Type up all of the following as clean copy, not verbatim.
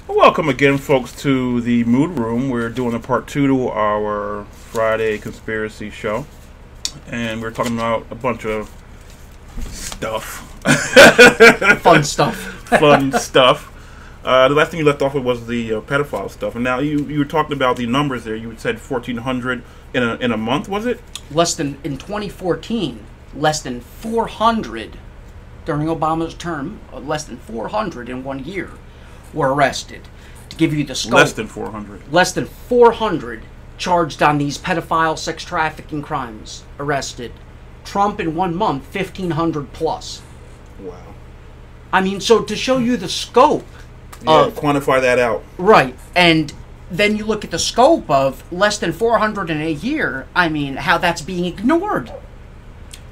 Welcome again, folks, to the Mood Room. We're doing a part 2 to our Friday conspiracy show, and we're talking about a bunch of stuff. Fun stuff. Fun stuff. The last thing you left off with was the pedophile stuff, and now you were talking about the numbers there. You said 1,400 in a month, was it? In 2014, less than 400 during Obama's term. Less than 400 in 1 year were arrested. To give you the scope, Less than 400. Less than 400 charged on these pedophile sex trafficking crimes arrested. Trump in 1 month, 1,500 plus. Wow. I mean, so to show you the scope of... quantify that out. Right. And then you look at the scope of less than 400 in a year, I mean, how that's being ignored.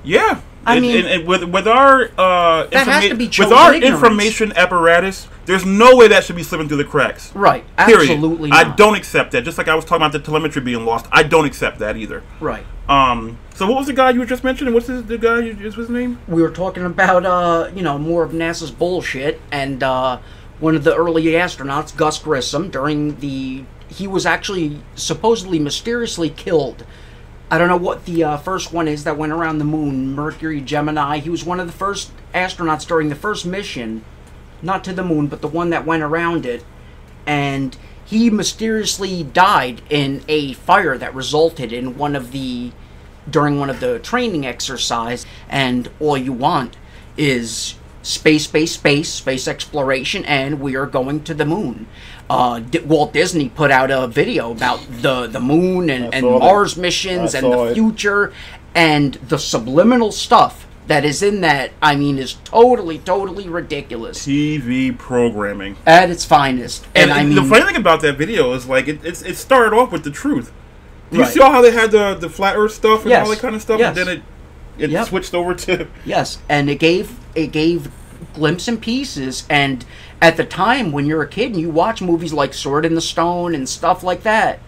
Yeah. I mean, and with our that has to be with our information apparatus, there's no way that should be slipping through the cracks. Right. Period. Absolutely not. I don't accept that. Just like I was talking about the telemetry being lost, I don't accept that either. Right. So what was the guy you were just mentioning? What's the guy? What's his name? We were talking about more of NASA's bullshit, and one of the early astronauts, Gus Grissom, he was actually supposedly mysteriously killed. I don't know what the first one is that went around the moon, Mercury, Gemini. He was one of the first astronauts during the first mission, not to the moon, but the one that went around it. And he mysteriously died in a fire that resulted in during one of the training exercise. And all you want is space exploration, and we are going to the moon. Walt Disney put out a video about the moon and Mars missions and the future, and the subliminal stuff that is in that, I mean, is totally ridiculous. TV programming at its finest. And I mean, the funny thing about that video is like it started off with the truth. Do you see how they had the flat Earth stuff and all that kind of stuff, and then it switched over to and it gave glimpses and pieces. And at the time, when you're a kid and you watch movies like Sword in the Stone and stuff like that,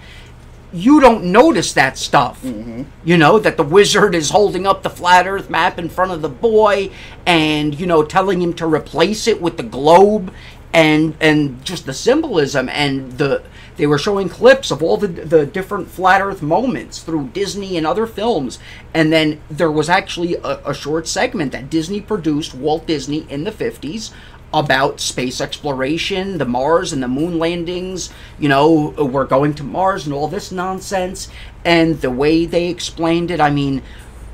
you don't notice that stuff. Mm-hmm. You know, that the wizard is holding up the flat Earth map in front of the boy and, telling him to replace it with the globe, and just the symbolism. And they were showing clips of all the different flat Earth moments through Disney and other films. And then there was actually a short segment that Disney produced, Walt Disney, in the 50s, about space exploration, the Mars and the moon landings. We're going to Mars and all this nonsense. And the way they explained it, I mean,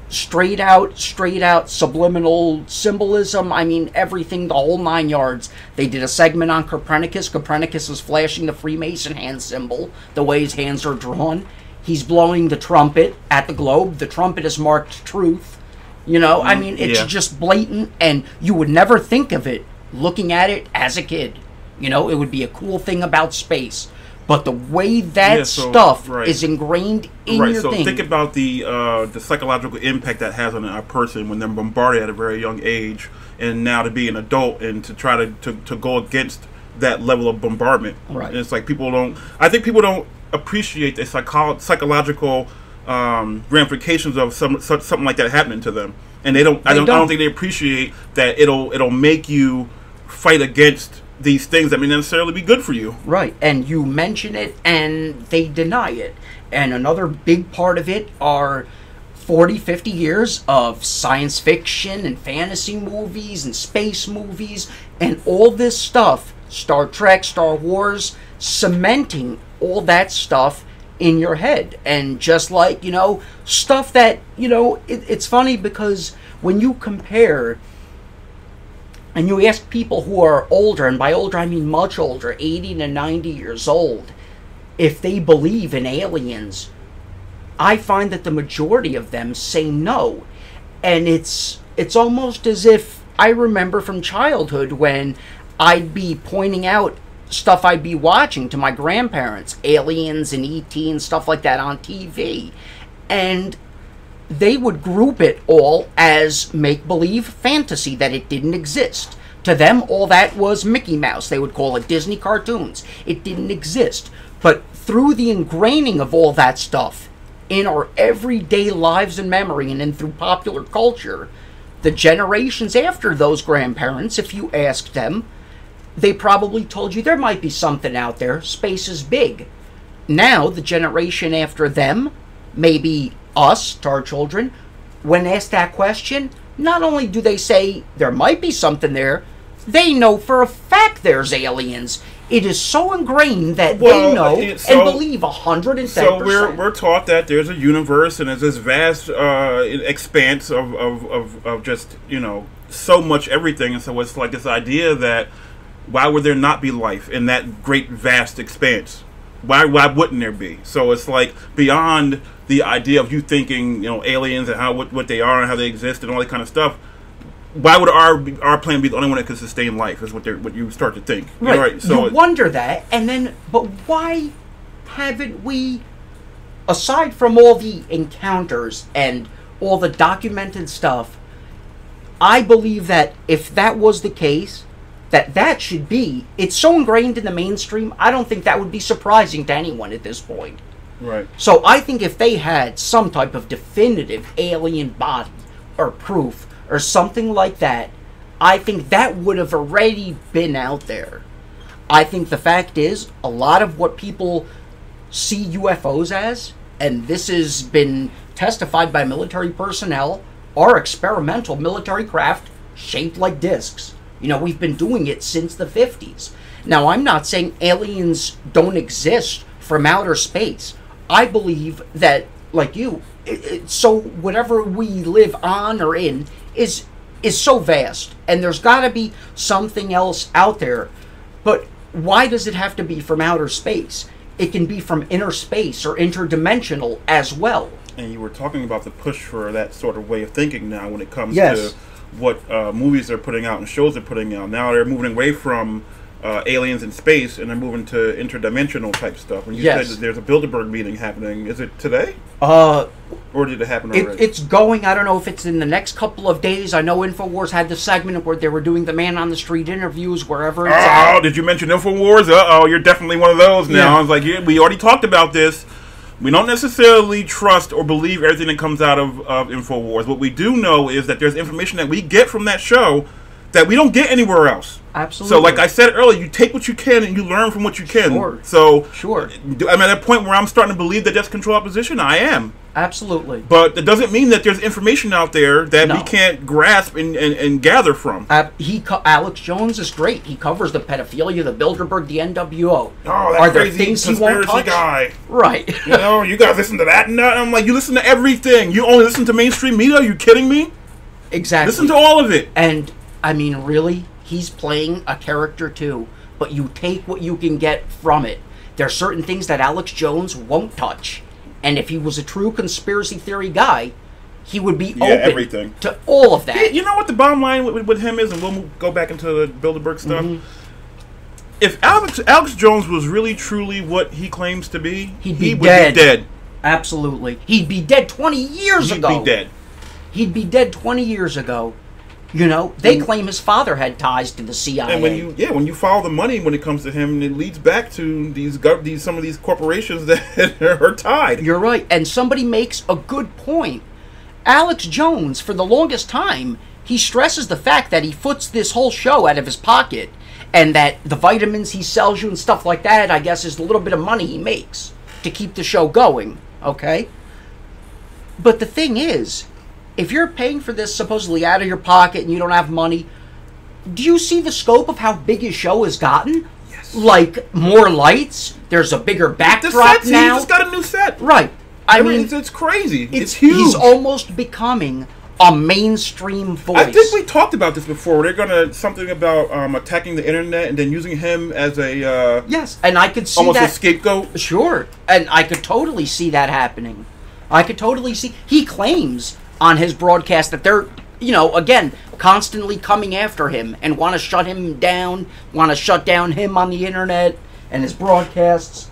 straight out subliminal symbolism. I mean, everything, the whole 9 yards. They did a segment on Copernicus. Copernicus is flashing the Freemason hand symbol, the way his hands are drawn. He's blowing the trumpet at the globe. The trumpet is marked truth. I mean, it's just blatant, and you would never think of it looking at it as a kid. It would be a cool thing about space. But the way that stuff is ingrained in your thing. So think about the psychological impact that has on a person when they're bombarded at a very young age, and now to be an adult and to try to go against that level of bombardment. Right. And it's like I think people don't appreciate the psychological ramifications of something like that happening to them, and I don't think they appreciate that it'll make you fight against these things that may necessarily be good for you. Right, and you mention it and they deny it. And another big part of it are 40, 50 years of science fiction and fantasy movies and space movies and all this stuff, Star Trek, Star Wars, cementing all that stuff in your head. And just like, stuff that, it's funny because when you compare and you ask people who are older, and by older I mean much older, 80 to 90 years old, if they believe in aliens, I find that the majority of them say no. And it's almost as if I remember from childhood when I'd be pointing out stuff I'd be watching to my grandparents, aliens and E.T. and stuff like that on TV. And they would group it all as make-believe fantasy, that it didn't exist. To them, all that was Mickey Mouse. They would call it Disney cartoons. It didn't exist. But through the ingraining of all that stuff in our everyday lives and memory, and then through popular culture, the generations after those grandparents, if you ask them, they probably told you there might be something out there. Space is big. Now, the generation after them, maybe us, to our children, when asked that question, not only do they say there might be something there, they know for a fact there's aliens. It is so ingrained that they know and believe 110%. So we're taught that there's a universe and there's this vast expanse of just, so much everything. And so it's like this idea that why would there not be life in that great vast expanse? Why wouldn't there be? So it's like beyond the idea of you thinking, aliens and how what they are and how they exist and all that kind of stuff. Why would our planet be the only one that could sustain life? Is what you start to think. Right. So you wonder that, and then, but why haven't we, aside from all the encounters and all the documented stuff, I believe that if that was the case, that should be. It's so ingrained in the mainstream. I don't think that would be surprising to anyone at this point. Right. So I think if they had some type of definitive alien body or proof, or something like that, I think that would have already been out there. I think the fact is, a lot of what people see UFOs as, and this has been testified by military personnel, are experimental military craft shaped like discs. We've been doing it since the 50s. Now, I'm not saying aliens don't exist from outer space. I believe that, like you, so whatever we live on or in is so vast, and there's got to be something else out there. But why does it have to be from outer space? It can be from inner space or interdimensional as well. And you were talking about the push for that sort of way of thinking now when it comes to what movies they're putting out and shows they're putting out. Now they're moving away from aliens in space, and they're moving to interdimensional type stuff. And you said that there's a Bilderberg meeting happening. Is it today? Or did it happen already? It's going. I don't know if it's in the next couple of days. I know InfoWars had the segment where they were doing the man on the street interviews wherever it's at. Did you mention InfoWars? You're definitely one of those now. Yeah. I was like, we already talked about this. We don't necessarily trust or believe everything that comes out of InfoWars. What we do know is that there's information that we get from that show that we don't get anywhere else. Absolutely. So like I said earlier, you take what you can and you learn from what you can. Sure. So sure. I'm at a point where I'm starting to believe that that's control opposition. I am. Absolutely. But that doesn't mean that there's information out there that we can't grasp and gather from. Alex Jones is great. He covers the pedophilia, the Bilderberg, the NWO. Oh, that crazy conspiracy guy. Right. You guys listen to that and that. I'm like, you listen to everything. You only listen to mainstream media? Are you kidding me? Exactly. Listen to all of it. And, I mean, really, he's playing a character too. But you take what you can get from it. There are certain things that Alex Jones won't touch. And if he was a true conspiracy theory guy, he would be open to all of that. Yeah, you know what the bottom line with him is, and we'll go back into the Bilderberg stuff. Mm-hmm. If Alex Jones was really truly what he claims to be, he would be dead. Absolutely. He'd be dead 20 years ago. He'd be dead. He'd be dead 20 years ago. They claim his father had ties to the CIA. And when you follow the money when it comes to him, it leads back to some of these corporations that are tied. You're right, and somebody makes a good point. Alex Jones, for the longest time, he stresses the fact that he foots this whole show out of his pocket, and that the vitamins he sells you and stuff like that, I guess, is the little bit of money he makes to keep the show going. Okay, but the thing is, if you're paying for this supposedly out of your pocket and you don't have money, do you see the scope of how big his show has gotten? Yes. Like, more lights, there's a bigger backdrop now. He just got a new set. Right. I mean, it's crazy. It's huge. He's almost becoming a mainstream voice. I think we talked about this before. They're gonna something about attacking the internet and then using him as a yes, and I could see almost that, a scapegoat. Sure, and I could totally see that happening. I could totally see. He claims on his broadcast that they're, again, constantly coming after him and want to shut him down, want to shut down him on the internet and his broadcasts.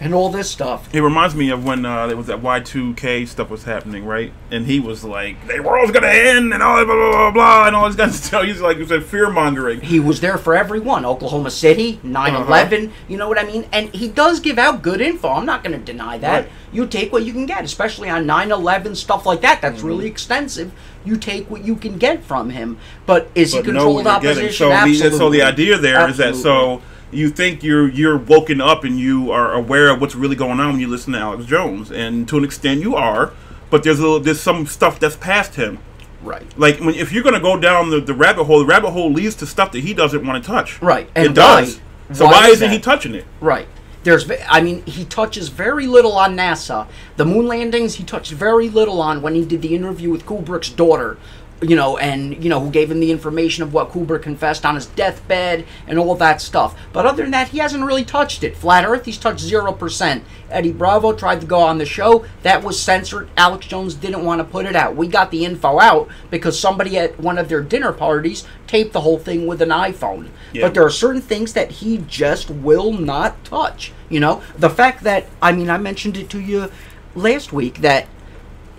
and all this stuff. It reminds me of when there was that Y2K stuff was happening, right? And he was like, "The world's gonna end," and all blah blah blah blah, and all this kind of stuff. He's like, he said fear mongering. He was there for everyone. Oklahoma City, 9/11. You know what I mean? And he does give out good info. I'm not going to deny that. Right. You take what you can get, especially on 9/11 stuff like that. That's really extensive. You take what you can get from him. But is he controlled opposition? Absolutely. So the idea there is that you think you're woken up and you are aware of what's really going on when you listen to Alex Jones, and to an extent you are, but there's some stuff that's past him. Right. Like if you're going to go down the rabbit hole leads to stuff that he doesn't want to touch. Right. And it does. So why isn't he touching it? Right. He touches very little on NASA. The moon landings, he touched very little on when he did the interview with Kubrick's daughter, who gave him the information of what Kubrick confessed on his deathbed and all that stuff. But other than that, he hasn't really touched it. Flat Earth, he's touched 0%. Eddie Bravo tried to go on the show. That was censored. Alex Jones didn't want to put it out. We got the info out because somebody at one of their dinner parties taped the whole thing with an iPhone. Yeah. But there are certain things that he just will not touch. The fact that, I mentioned it to you last week, that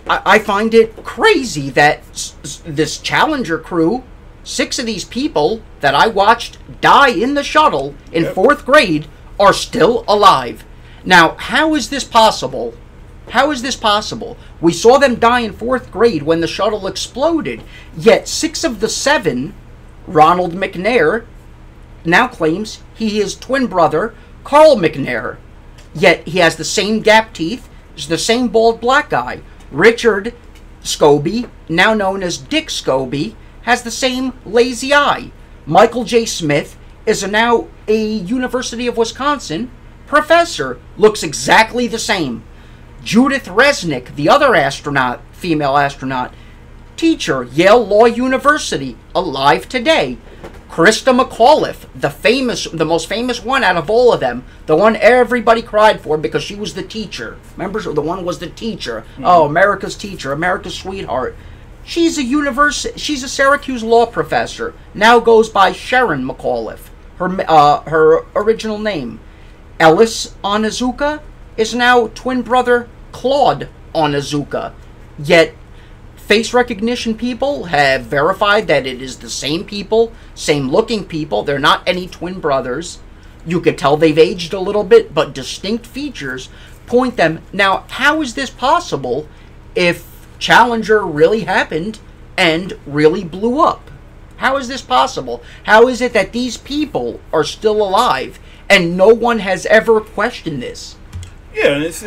I find it crazy that this Challenger crew, 6 of these people that I watched die in the shuttle in 4th grade, are still alive. Now, how is this possible? How is this possible? We saw them die in 4th grade when the shuttle exploded, yet 6 of the 7, Ronald McNair, now claims he is twin brother Carl McNair. Yet he has the same gap teeth, is the same bald black guy. Richard Scobie, now known as Dick Scobie, has the same lazy eye. Michael J. Smith is now a University of Wisconsin professor, looks exactly the same. Judith Resnick, the other astronaut, female astronaut, teacher, Yale Law University, alive today. Krista McAuliffe, the most famous one out of all of them, the one everybody cried for because she was the teacher. Remember, the one was the teacher. Mm-hmm. Oh, America's teacher, America's sweetheart. She's a Syracuse law professor. Now goes by Sharon McAuliffe, her original name. Ellis Onizuka is now twin brother Claude Onizuka. Yet face recognition people have verified that it is the same people, same looking people. They're not any twin brothers. You could tell they've aged a little bit, but distinct features point them. Now, how is this possible if Challenger really happened and really blew up? How is this possible? How is it that these people are still alive and no one has ever questioned this? Yeah, and it's,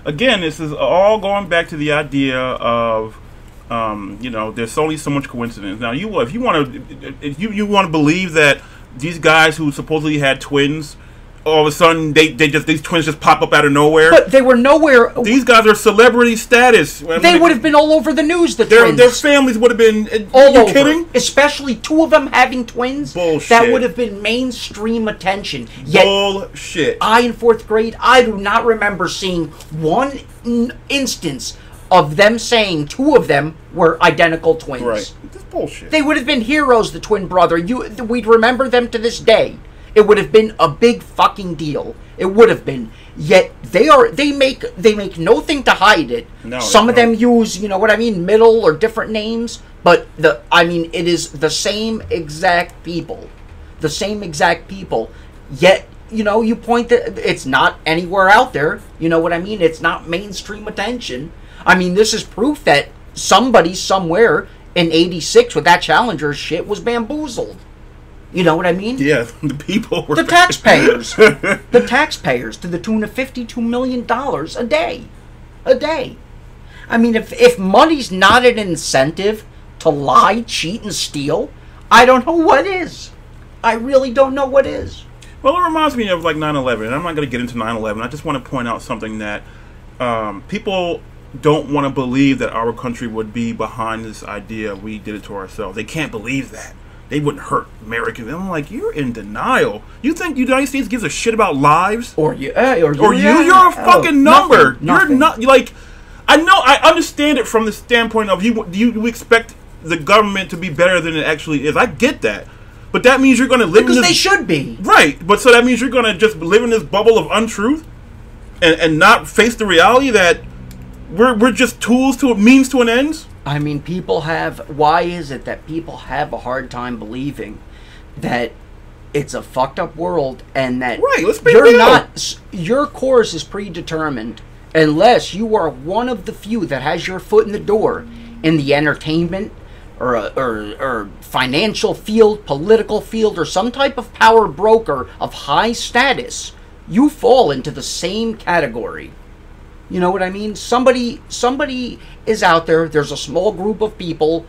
again, this is all going back to the idea of, there's only so much coincidence. Now, if you want to believe that these guys who supposedly had twins, all of a sudden these twins just pop up out of nowhere. But they were nowhere. These guys are celebrity status. They would have been all over the news. Their families would have been. All are you over. Kidding? Especially 2 of them having twins. Bullshit. That would have been mainstream attention. Yet, bullshit. In 4th grade, I do not remember seeing one instance of them saying 2 of them were identical twins. Right. That's bullshit. They would have been heroes, the twin brother. We'd remember them to this day. It would have been a big fucking deal. It would have been. Yet they make no thing to hide it. No, some of them use, middle or different names, but it is the same exact people. The same exact people. Yet, you point that it's not anywhere out there. You know what I mean? It's not mainstream attention. This is proof that somebody somewhere in 86 with that Challenger shit was bamboozled. You know what I mean? Yeah, the people were... The taxpayers. The taxpayers to the tune of $52 million a day. A day. If money's not an incentive to lie, cheat, and steal, I don't know what is. I really don't know what is. Well, it reminds me of 9/11, and I'm not going to get into 9/11. I just want to point out something that people don't want to believe that our country would be behind this idea we did it to ourselves. They can't believe that. They wouldn't hurt Americans. I'm like, you're in denial. You think the United States gives a shit about lives? Or you? You're a fucking number. Nothing. You're not I understand it from the standpoint of you expect the government to be better than it actually is. I get that. But that means you're going to live because in this... they should be. Right. But so that means you're going to just live in this bubble of untruth and not face the reality that we're just tools to means to an end? I mean, people have... Why is it that people have a hard time believing that it's a fucked up world and that let's be you're real. not... Your course is predetermined unless you are one of the few that has your foot in the door in the entertainment or financial field, political field, or some type of power broker of high status. You fall into the same category. You know what I mean? Somebody is out there. There's a small group of people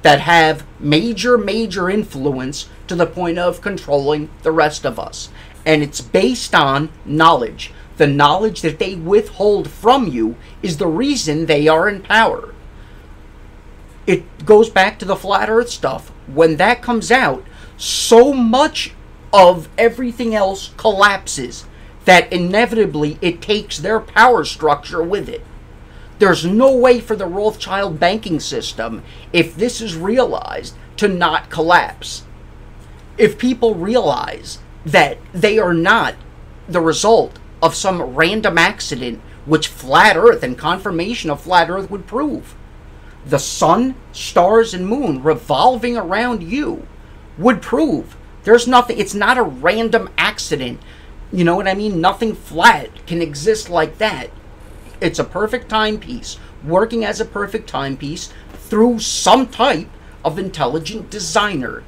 that have major influence to the point of controlling the rest of us. And it's based on knowledge. The knowledge that they withhold from you is the reason they are in power. It goes back to the flat earth stuff. When that comes out, so much of everything else collapses that inevitably it takes their power structure with it. There's no way for the Rothschild banking system, if this is realized, to not collapse. If people realize that they are not the result of some random accident, which flat earth and confirmation of flat earth would prove. The sun, stars, and moon revolving around you would prove there's nothing, it's not a random accident. You know what I mean? Nothing flat can exist like that. It's a perfect timepiece, working as a perfect timepiece through some type of intelligent designer.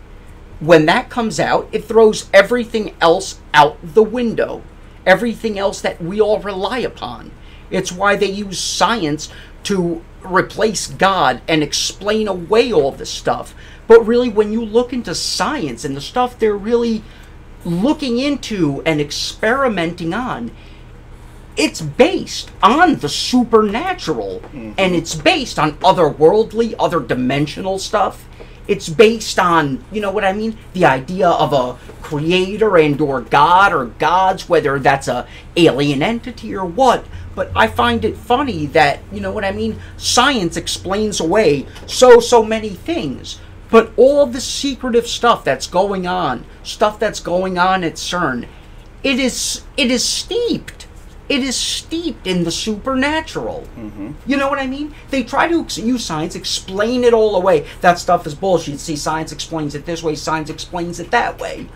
When that comes out, it throws everything else out the window. Everything else that we all rely upon. It's why they use science to replace God and explain away all this stuff. But really, when you look into science and the stuff they're really looking into and experimenting on, it's based on the supernatural. And it's based on otherworldly, other dimensional stuff. It's based on, you know what I mean, the idea of a creator and or God or gods, whether that's a alien entity or what. But I find it funny that, you know what I mean, science explains away so many things. But all the secretive stuff that's going on at CERN, it is steeped. It is steeped in the supernatural. You know what I mean? They try to use science, explain it all away. That stuff is bullshit. See, science explains it this way, science explains it that way.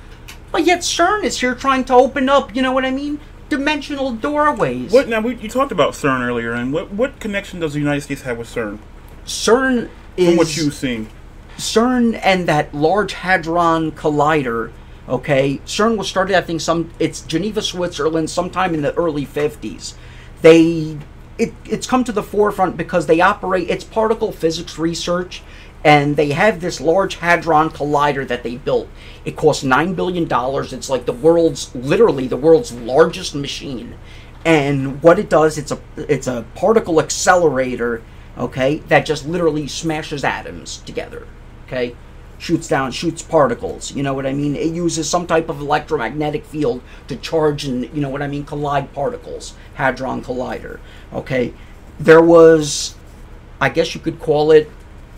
But yet CERN is here trying to open up, you know what I mean, dimensional doorways. You talked about CERN earlier, and what connection does the United States have with CERN? CERN is... From what you've seen. CERN and that Large Hadron Collider, okay? CERN was started, I think, it's Geneva, Switzerland, sometime in the early 50s. It's come to the forefront because they operate, it's particle physics research, and they have this Large Hadron Collider that they built. It costs $9 billion. It's like literally the world's largest machine. And what it does, it's a particle accelerator, okay, that just literally smashes atoms together, okay? Shoots particles, you know what I mean? It uses some type of electromagnetic field to charge and, you know what I mean, collide particles. Hadron Collider, okay? There was, I guess you could call it,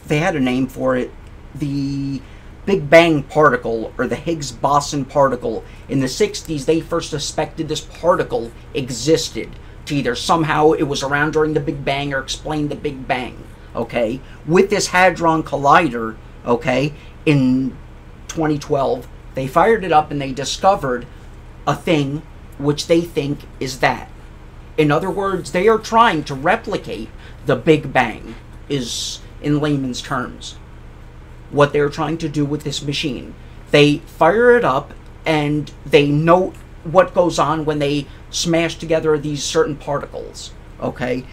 they had a name for it, the Big Bang particle, or the Higgs boson particle. In the 60s, they first suspected this particle existed. To either somehow it was around during the Big Bang or explain the Big Bang, okay? With this Hadron Collider, okay, in 2012, they fired it up and they discovered a thing which they think is that. In other words, they are trying to replicate the Big Bang, is in layman's terms what they're trying to do with this machine. They fire it up and they note what goes on when they smash together these certain particles, okay?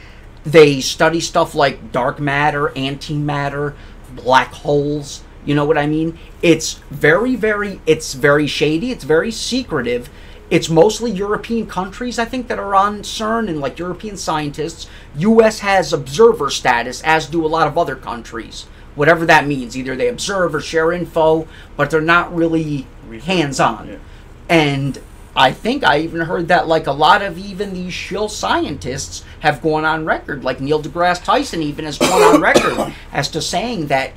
They study stuff like dark matter, antimatter, black holes, you know what I mean? It's very shady, it's very secretive. It's mostly European countries, I think, that are on CERN, and like European scientists. U.S. has observer status, as do a lot of other countries. Whatever that means. Either they observe or share info, but they're not really hands-on. Yeah. And I think I even heard that like a lot of even these shill scientists have gone on record, like Neil deGrasse Tyson even has gone on record as to saying that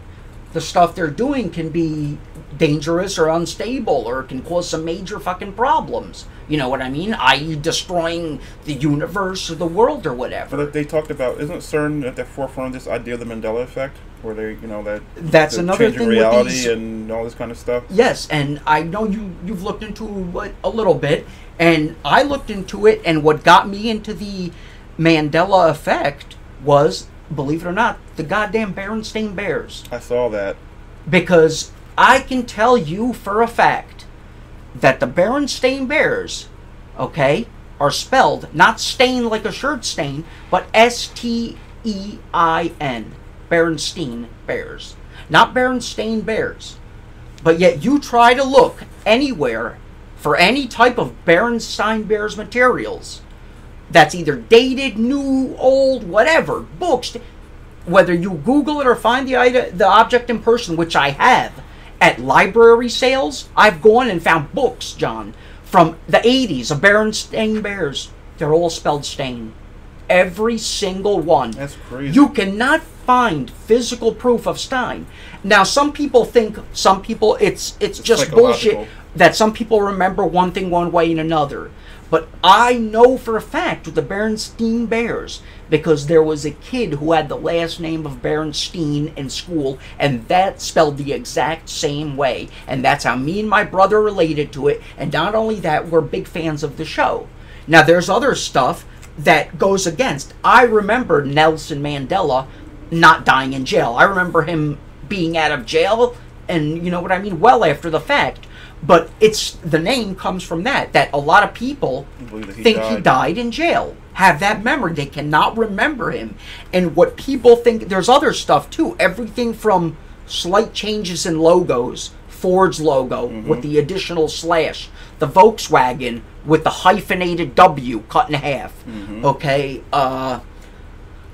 the stuff they're doing can be dangerous or unstable or can cause some major fucking problems. You know what I mean? I.e. destroying the universe or the world or whatever. But they talked about, isn't CERN at the forefront of this idea of the Mandela effect? Where they, that's another changing thing reality with these, and all this kind of stuff? Yes, and I know you've looked into it a little bit, and I looked into it, and what got me into the Mandela effect was, believe it or not, the goddamn Berenstain Bears. I saw that. Because I can tell you for a fact that the Berenstain Bears, okay, are spelled not stain like a shirt stain, but Stein. Berenstain Bears. Not Berenstain Bears. But yet you try to look anywhere for any type of Berenstain Bears materials that's either dated, new, old, whatever, books, whether you Google it or find the object in person, which I have, at library sales, I've gone and found books, John, from the 80s of Berenstain Bears. They're all spelled stain. Every single one. That's crazy. You cannot find physical proof of Stein. Now, some people it's just bullshit that some people remember one thing one way and another. But I know for a fact with the Berenstain Bears, because there was a kid who had the last name of Berenstein in school, and that spelled the exact same way. And that's how me and my brother related to it. And not only that, we're big fans of the show. Now, there's other stuff that goes against. I remember Nelson Mandela not dying in jail. I remember him being out of jail, and you know what I mean, well after the fact. But the name comes from that a lot of people think he died in jail, have that memory. They cannot remember him. And what people think, there's other stuff too. Everything from slight changes in logos, Ford's logo with the additional slash, the Volkswagen with the hyphenated W cut in half. Okay,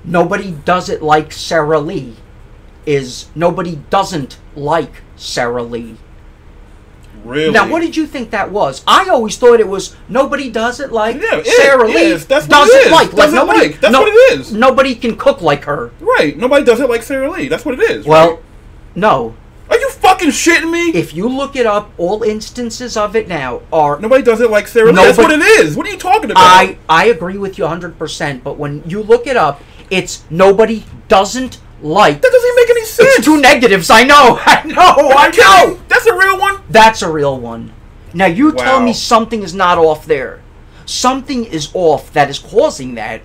nobody does it like Sarah Lee is nobody doesn't like Sarah Lee. Really? Now, what did you think that was? I always thought it was nobody does it like Sarah Lee. That's what it is. Nobody. That's what it is. Nobody can cook like her. Right. Nobody does it like Sarah Lee. That's what it is. Well, right? No. Are you fucking shitting me? If you look it up, all instances of it now are... Nobody does it like Sarah Lee. That's what it is. What are you talking about? I agree with you 100%, but when you look it up, it's nobody doesn't like... That doesn't make any sense. It's two negatives. I know. I know. That's a real one? That's a real one. Now, you tell me something is not off there. Something is off that is causing that.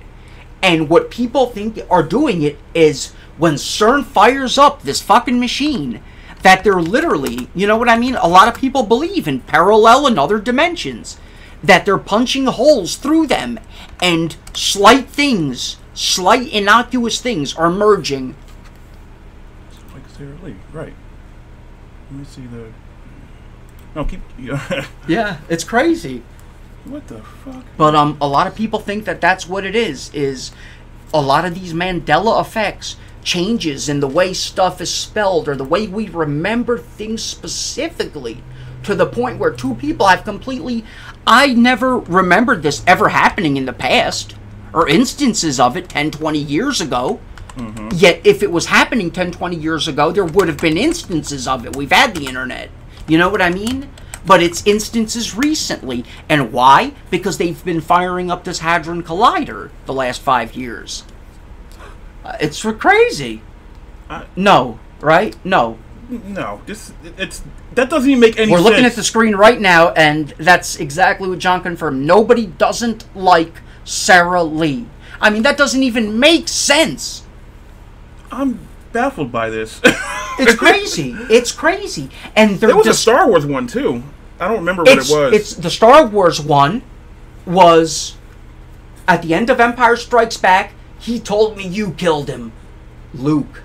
And what people think are doing it is when CERN fires up this fucking machine, that they're literally, you know what I mean? A lot of people believe in parallel and other dimensions. That they're punching holes through them. And slight innocuous things are merging. Like Sarah Lee, right. Let me see the... No, keep... Yeah, it's crazy. What the fuck? But a lot of people think that that's what it is a lot of these Mandela effects, changes in the way stuff is spelled or the way we remember things specifically, to the point where two people have completely... I never remembered this ever happening in the past, or instances of it 10, 20 years ago. Yet, if it was happening 10, 20 years ago, there would have been instances of it. We've had the internet. You know what I mean? But it's instances recently. And why? Because they've been firing up this Hadron Collider the last 5 years. It's crazy. No, right? No. No. That doesn't even make any sense. We're looking at the screen right now, and that's exactly what John confirmed. Nobody doesn't like Sarah Lee. I mean, that doesn't even make sense. I'm baffled by this. It's crazy. It's crazy. And there was a Star Wars one too. I don't remember what it was. It's the Star Wars one was at the end of Empire Strikes Back. He told me you killed him, Luke.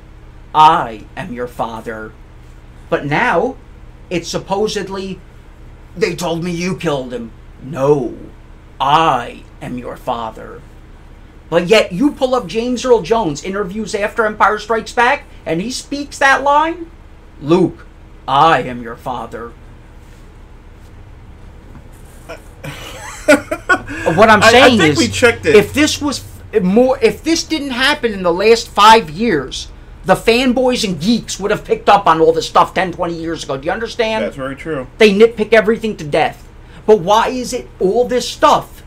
I am your father. But now it's supposedly they told me you killed him. No, I am your father. But yet you pull up James Earl Jones interviews after Empire Strikes Back, and he speaks that line. Luke, I am your father. What I'm saying is, we checked it. if this didn't happen in the last 5 years, The fanboys and geeks would have picked up on all this stuff 10, 20 years ago. Do you understand? That's very true. They nitpick everything to death. But why is it all this stuff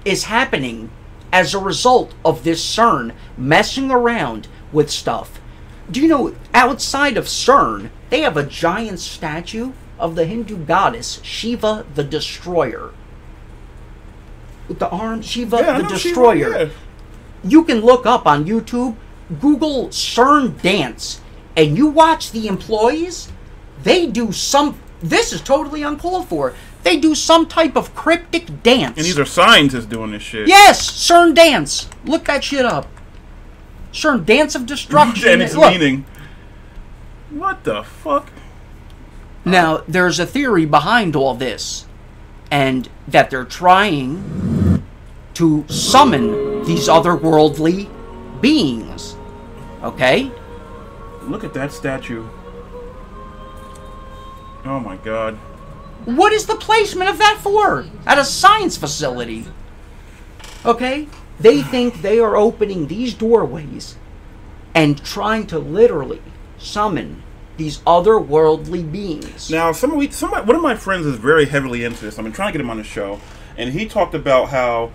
is happening as a result of this CERN messing around with stuff? Do you know, outside of CERN, they have a giant statue of the Hindu goddess Shiva the Destroyer. With the arms, Shiva the Destroyer. Shiva, yeah. You can look up on YouTube, Google CERN dance, and you watch the employees, they do some, this is totally uncalled for, they do some type of cryptic dance. And these are scientists doing this shit. Yes, CERN dance. Look that shit up. CERN dance of destruction. And its meaning. What the fuck? Now, there's a theory behind all this, and that they're trying to summon these otherworldly beings. Okay? Look at that statue. Oh my god. What is the placement of that for? At a science facility. Okay? They think they are opening these doorways and trying to literally summon these otherworldly beings. Now, one of my friends is very heavily into this. I've been trying to get him on the show, and he talked about how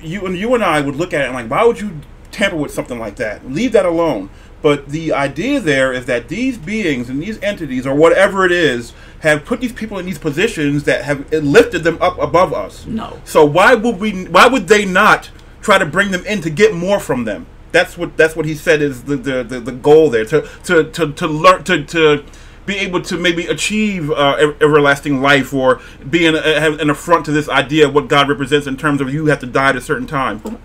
you and I would look at it and like, why would you tamper with something like that? Leave that alone. But the idea there is that these beings and these entities, or whatever it is, have put these people in these positions that have lifted them up above us. No. So why would they not try to bring them in to get more from them? That's what he said is the goal there, to learn to be able to maybe achieve everlasting life, or be an affront to this idea of what God represents in terms of you have to die at a certain time.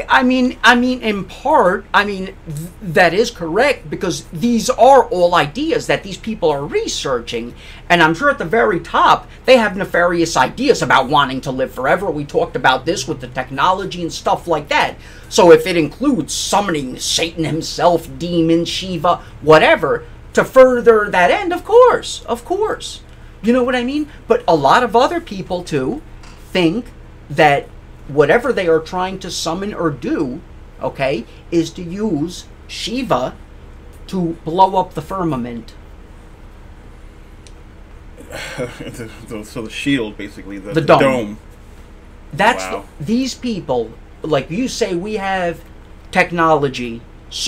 I mean, in part, that is correct, because these are all ideas that these people are researching, and I'm sure at the very top, they have nefarious ideas about wanting to live forever. We talked about this with the technology and stuff like that. So if it includes summoning Satan himself, demons, Shiva, whatever, to further that end, of course. You know what I mean? But a lot of other people, too, think that whatever they are trying to summon or do, okay, is to use Shiva to blow up the firmament. So the shield, basically, the dome. That's wow. These people, like you say, we have technology,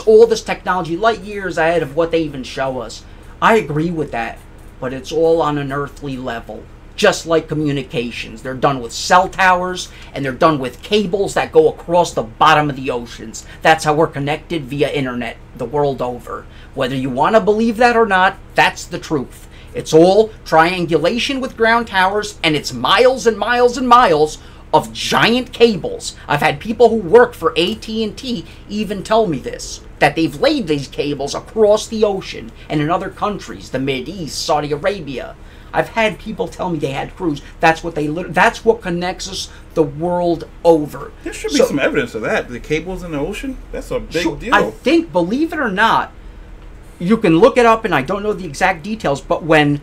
all this technology, light years ahead of what they even show us. I agree with that, but it's all on an earthly level. Just like communications. They're done with cell towers, and they're done with cables that go across the bottom of the oceans. That's how we're connected via internet the world over. Whether you want to believe that or not, that's the truth. It's all triangulation with ground towers, and it's miles and miles and miles of giant cables. I've had people who work for AT&T even tell me this, that they've laid these cables across the ocean and in other countries, the Mideast, Saudi Arabia. I've had people tell me they had crews. That's what that's what connects us the world over. There should be some evidence of that. The cables in the ocean? That's a big deal. I think, believe it or not, you can look it up, and I don't know the exact details, but when